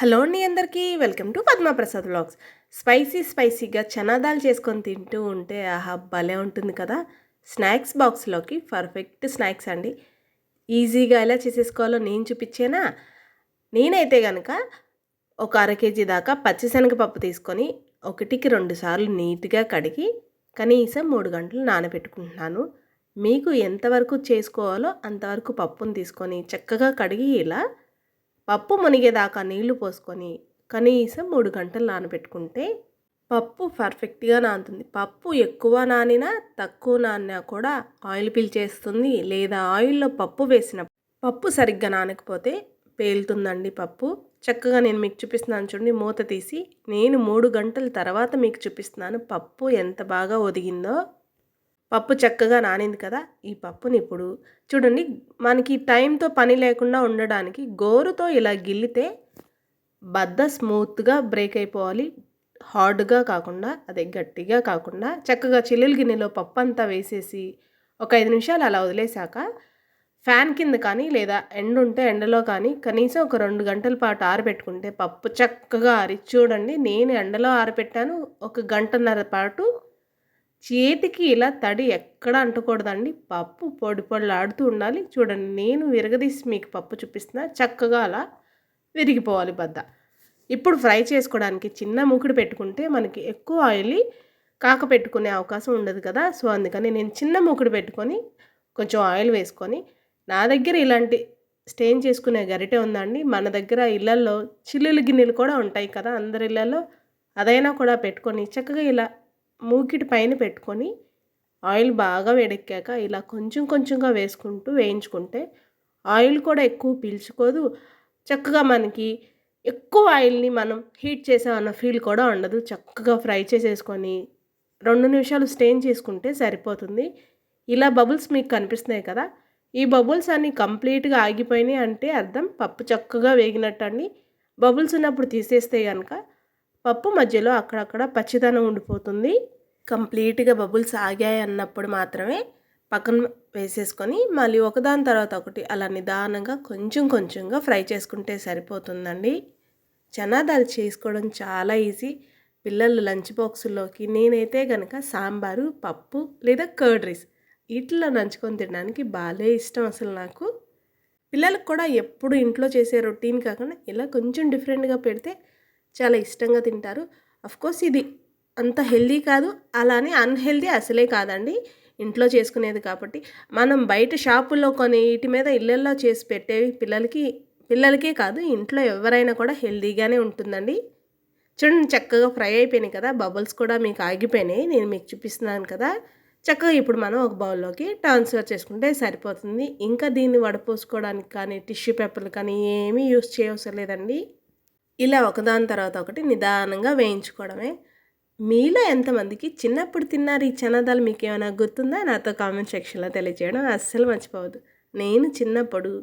Hello అండి అందరికీ welcome to Padma Prasad vlogs. స్పైసీగా చనా దాల్ చేసుకొని తింటూ ఉంటే ఆహా భలే ఉంటుంది కదా. స్నాక్స్ బాక్స్లోకి పర్ఫెక్ట్ స్నాక్స్ అండి. ఈజీగా ఎలా చేసేసుకోవాలో నేను చూపించేనా. నేనైతే కనుక ఒక అర కేజీ దాకా పచ్చిశనగపప్పు తీసుకొని 1-2 సార్లు నీట్గా కడిగి కనీసం 3 గంటలు నానబెట్టుకుంటున్నాను. మీకు ఎంతవరకు చేసుకోవాలో అంతవరకు పప్పును తీసుకొని చక్కగా కడిగి ఇలా పప్పు మునిగేదాకా నీళ్లు పోసుకొని కనీసం 3 గంటలు నానబెట్టుకుంటే పప్పు పర్ఫెక్ట్‌గా నానుతుంది. పప్పు ఎక్కువ నానినా, తక్కువ నానినా కూడా ఆయిల్ పీల్చేస్తుంది. లేదా ఆయిల్‌లో పప్పు వేసిన పప్పు సరిగ్గా నానకపోతే పేలుతుందండి పప్పు. చక్కగా నేను మీకు చూపిస్తున్నాను చూడండి. మూత తీసి నేను 3 గంటల తర్వాత మీకు చూపిస్తున్నాను పప్పు ఎంత బాగా ఒదిగిందో. పప్పు చక్కగా నానింది కదా. ఈ పప్పుని ఇప్పుడు చూడండి, మనకి టైంతో పని లేకుండా ఉండడానికి గోరుతో ఇలా గిల్లితే బద్ద స్మూత్గా బ్రేక్ అయిపోవాలి. హార్డ్గా కాకుండా, అదే గట్టిగా కాకుండా చక్కగా చిల్లులు గిన్నెలో పప్పు అంతా వేసేసి ఒక 5 నిమిషాలు అలా వదిలేశాక ఫ్యాన్ కింద కానీ లేదా ఎండ ఉంటే ఎండలో కానీ కనీసం ఒక 2 గంటల పాటు ఆరబెట్టుకుంటే పప్పు చక్కగా ఆరి చూడండి. నేను ఎండలో ఆరబెట్టాను. ఒక గంటన్నర పాటు చేతికి ఇలా తడి ఎక్కడ అంటకూడదండి. పప్పు పొడి పొడిలాడుతూ ఉండాలి. చూడండి, నేను విరగదీసి మీకు పప్పు చూపిస్తున్నా. చక్కగా అలా విరిగిపోవాలి బద్ద. ఇప్పుడు ఫ్రై చేసుకోవడానికి చిన్న మూకుడు పెట్టుకుంటే మనకి ఎక్కువ ఆయిల్ కాకపెట్టుకునే అవకాశం ఉండదు కదా. సో అందుకని నేను చిన్న మూకుడు పెట్టుకొని కొంచెం ఆయిల్ వేసుకొని, నా దగ్గర ఇలాంటి స్టెయిన్ చేసుకునే గరిటె ఉందండి. మన దగ్గర ఇళ్ళల్లో చిల్లులు గిన్నెలు కూడా ఉంటాయి కదా అందరి ఇళ్ళల్లో. అదైనా కూడా పెట్టుకొని చక్కగా ఇలా మూకిటి పైన పెట్టుకొని ఆయిల్ బాగా వేడెక్కాక ఇలా కొంచెం కొంచెంగా వేసుకుంటూ వేయించుకుంటే ఆయిల్ కూడా ఎక్కువ పీల్చుకోదు. చక్కగా మనకి ఎక్కువ ఆయిల్ని మనం హీట్ చేసామన్న ఫీల్ కూడా ఉండదు. చక్కగా ఫ్రై చేసేసుకొని 2 నిమిషాలు స్టెయిన్ చేసుకుంటే సరిపోతుంది. ఇలా బబుల్స్ మీకు కనిపిస్తున్నాయి కదా. ఈ బబుల్స్ అన్నీ కంప్లీట్గా ఆగిపోయినాయి అంటే అర్థం పప్పు చక్కగా వేగినట్టు అండి. బబుల్స్ ఉన్నప్పుడు తీసేస్తే కనుక పప్పు మధ్యలో అక్కడక్కడ పచ్చిదనం ఉండిపోతుంది. కంప్లీట్గా బబుల్స్ ఆగాయి అన్నప్పుడు మాత్రమే పక్కన వేసేసుకొని మళ్ళీ ఒకదాని తర్వాత ఒకటి అలా నిదానంగా కొంచెం కొంచెంగా ఫ్రై చేసుకుంటే సరిపోతుందండి. చనా దాల్ చేసుకోవడం చాలా ఈజీ. పిల్లలు లంచ్ బాక్సుల్లోకి నేనైతే కనుక సాంబారు, పప్పు లేదా కర్డ్ రైస్ వీటిలో నంచుకొని తినడానికి బాగా ఇష్టం అసలు నాకు. పిల్లలకు కూడా ఎప్పుడు ఇంట్లో చేసే రొటీన్ కాకుండా ఇలా కొంచెం డిఫరెంట్గా పెడితే చాలా ఇష్టంగా తింటారు. అఫ్కోర్స్ ఇది అంత హెల్దీ కాదు, అలానే అన్హెల్దీ అసలే కాదండి. ఇంట్లో చేసుకునేది కాబట్టి మనం బయట షాపుల్లో కొని వీటి మీద ఇళ్ళల్లో చేసి పెట్టేవి పిల్లలకే కాదు ఇంట్లో ఎవరైనా కూడా హెల్దీగానే ఉంటుందండి. చూడండి, చక్కగా ఫ్రై అయిపోయినాయి కదా. బబుల్స్ కూడా మీకు ఆగిపోయినాయి. నేను మీకు చూపిస్తున్నాను కదా. చక్కగా ఇప్పుడు మనం ఒక బౌల్లోకి ట్రాన్స్ఫర్ చేసుకుంటే సరిపోతుంది. ఇంకా దీన్ని వడపోసుకోవడానికి కానీ టిష్యూ పేపర్లు కానీ ఏమీ యూస్ చేయవసరం లేదండి. ఇలా ఒకదాని తర్వాత ఒకటి నిదానంగా వేయించుకోవడమే. మీలో ఎంతమందికి చిన్నప్పుడు తిన్నారు ఈ చనాదాలు మీకు ఏమైనా గుర్తుందా? నాతో కామెంట్ సెక్షన్లో తెలియజేయడం అస్సలు మర్చిపోవద్దు. నేను చిన్నప్పుడు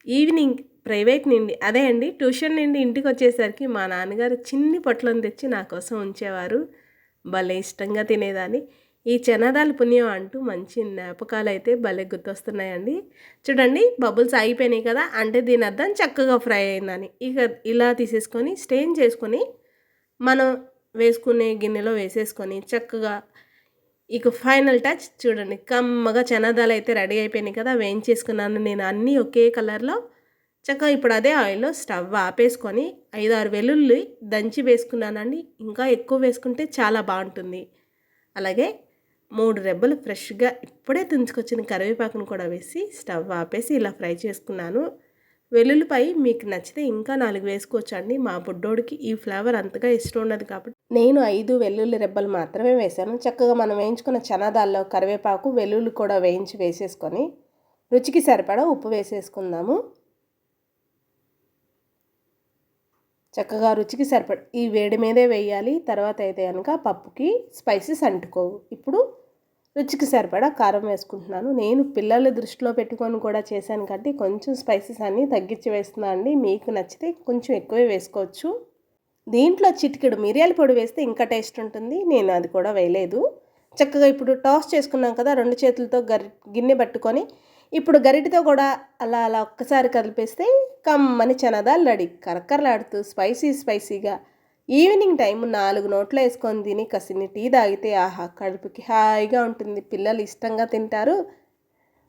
ఈవినింగ్ ప్రైవేట్ నుండి అదే అండి ట్యూషన్ నుండి ఇంటికి వచ్చేసరికి మా నాన్నగారు చిన్ని పొట్లను తెచ్చి నా కోసం ఉంచేవారు. భలే ఇష్టంగా తినేదాన్ని. ఈ చనాదాలు పుణ్యం అంటూ మంచి జ్ఞాపకాలు అయితే భలే గుర్తొస్తున్నాయండి. చూడండి, బబుల్స్ ఆగిపోయినాయి కదా, అంటే దీని అర్థం చక్కగా ఫ్రై అయిందని. ఇక ఇలా తీసేసుకొని స్టెయిన్ చేసుకొని మనం వేసుకునే గిన్నెలో వేసేసుకొని చక్కగా ఇక ఫైనల్ టచ్ చూడండి, కమ్మగా చనాదాలు అయితే రెడీ అయిపోయినాయి కదా. వేయించేసుకున్నాను నేను అన్నీ ఒకే కలర్లో. చక్కగా ఇప్పుడు అదే ఆయిల్లో స్టవ్ ఆపేసుకొని 5-6 వెల్లుల్లి దంచి వేసుకున్నానండి. ఇంకా ఎక్కువ వేసుకుంటే చాలా బాగుంటుంది. అలాగే 3 రెబ్బలు ఫ్రెష్గా ఇప్పుడే తుంచుకొచ్చిన కరివేపాకును కూడా వేసి స్టవ్ ఆపేసి ఇలా ఫ్రై చేసుకున్నాను. వెల్లుల్లిపై మీకు నచ్చితే ఇంకా 4 వేసుకోవచ్చు అండి. మా బుడ్డోడికి ఈ ఫ్లేవర్ అంతగా ఇష్టం ఉండదు కాబట్టి నేను 5 వెల్లుల్లి రెబ్బలు మాత్రమే వేశాను. చక్కగా మనం వేయించుకున్న చనాదాల్లో కరివేపాకు, వెల్లుల్లి కూడా వేసేసుకొని రుచికి సరిపడా ఉప్పు వేసేసుకుందాము. చక్కగా రుచికి సరిపడ ఈ వేడి మీదే వేయాలి. తర్వాత అయితే కనుక పప్పుకి స్పైసెస్ అంటుకోవు. ఇప్పుడు రుచికి సరిపడా కారం వేసుకుంటున్నాను. నేను పిల్లల దృష్టిలో పెట్టుకొని కూడా చేశాను కాబట్టి కొంచెం స్పైసెస్ అన్నీ తగ్గించి వేస్తున్నాను అండి. మీకు నచ్చితే కొంచెం ఎక్కువే వేసుకోవచ్చు. దీంట్లో చిటికెడు మిరియాల పొడి వేస్తే ఇంకా టేస్ట్ ఉంటుంది. నేను అది కూడా వేయలేదు. చక్కగా ఇప్పుడు టాస్ చేసుకున్నాం కదా, 2 చేతులతో గిన్నె పట్టుకొని ఇప్పుడు గరిటెతో కూడా అలా అలా ఒక్కసారి కదిపేస్తే కమ్మని చనదాలు రెడీ. కరకరలాడుతూ స్పైసీగా ఈవినింగ్ టైం 4 నోట్లో వేసుకొని తిని కసిని టీ తాగితే ఆహా! కడుపుకి హాయిగా ఉంటుంది. పిల్లలు ఇష్టంగా తింటారు.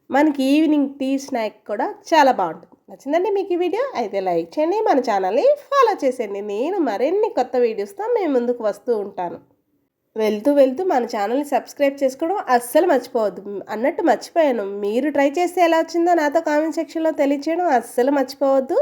మనకి ఈవినింగ్ టీ స్నాక్ కూడా చాలా బాగుంటుంది. నచ్చిందండి మీకు ఈ వీడియో? అయితే లైక్ చేయండి, మన ఛానల్ని ఫాలో చేసేయండి. నేను మరిన్ని కొత్త వీడియోస్తో మేము ముందుకు వస్తూ ఉంటాను. వెళ్తూ మన ఛానల్ని సబ్స్క్రైబ్ చేసుకోవడం అస్సలు మర్చిపోవద్దు. అన్నట్టు మర్చిపోయాను, మీరు ట్రై చేస్తే ఎలా వచ్చిందో నాతో కామెంట్ సెక్షన్లో తెలియచేయడం అస్సలు మర్చిపోవద్దు.